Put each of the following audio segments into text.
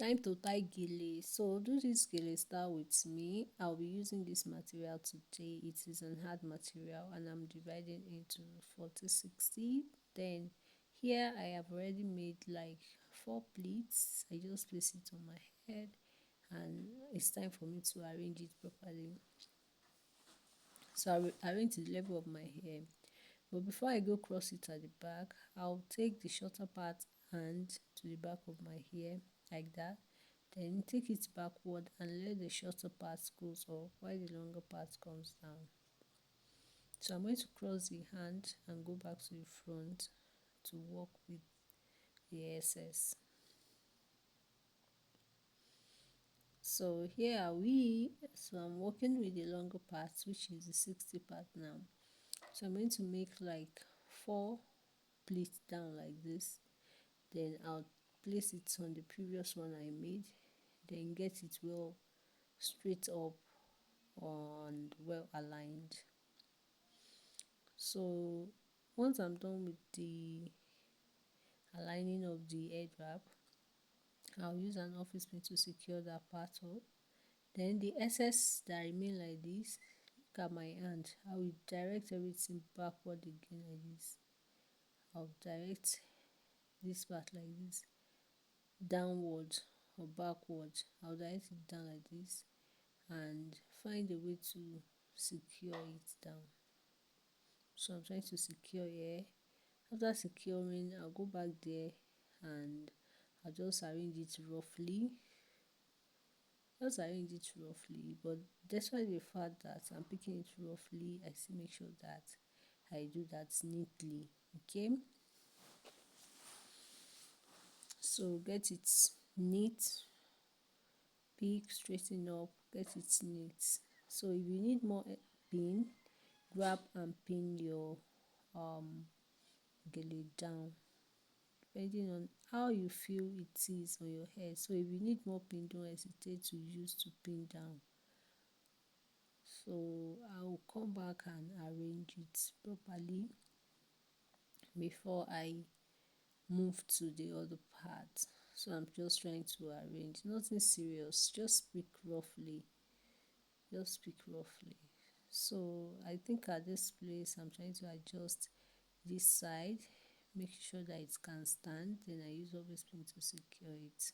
Time to tie gele. So do this gele style with me. I'll be using this material today. It is an hard material and I'm dividing into 40-60. Then here I have already made like 4 pleats. I just place it on my head and it's time for me to arrange it properly. So I will arrange the level of my hair. But before I go cross it at the back, I'll take the shorter part and to the back of my hair like that. Then take it backward and let the shorter part goes up while the longer part comes down. So I'm going to cross the hand and go back to the front to work with the excess. So here are we. So I'm working with the longer part, which is the 60 part now. So I'm going to make like 4 pleats down like this. Then I'll place it on the previous one I made, then get it well straight up and well aligned. So once I'm done with the aligning of the head wrap, I'll use an office pin to secure that part up. Then the excess that remain like this, look at my hand, I will direct everything backward again like this. I'll direct this part like this, downward or backward. I'll direct it down like this and find a way to secure it down. So I'm trying to secure here. After securing, I'll go back there and I'll just arrange it roughly. But despite the fact that I'm picking it roughly, I still make sure that I do that neatly. Okay, so get it neat, pick, straighten up, get it neat. So if you need more pin, grab and pin your gele down depending on how you feel it is on your hair. So if you need more pin, don't hesitate to use to pin down. So I will come back and arrange it properly before I move to the other part. So I'm just trying to arrange, nothing serious, just pick roughly, So I think at this place I'm trying to adjust this side, make sure that it can stand, then I use always pin to secure it.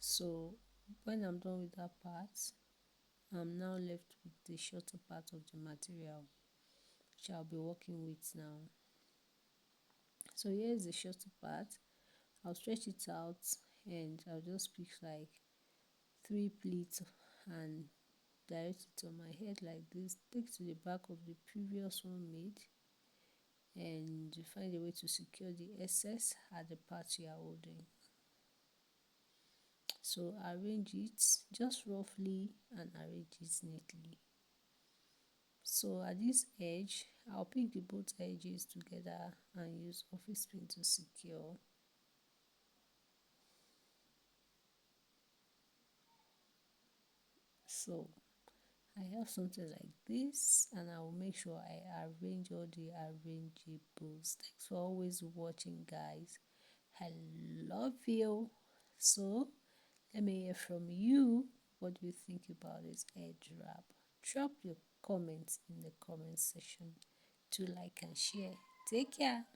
So when I'm done with that part, I'm now left with the shorter part of the material which I'll be working with now. So here's the shorter part. I'll stretch it out and I'll just pick like 3 pleats and direct it on my head like this. Take to the back of the previous one made and find a way to secure the excess at the part you are holding. So arrange it just roughly and arrange it neatly. So at this edge, I'll pick the both edges together and use office pin to secure. So I have something like this and I will make sure I arrange all the arrangeables. Thanks for always watching, guys. I love you. So let me hear from you. What do you think about this edge wrap? Drop your comments in the comment section. Do like and share. Take care.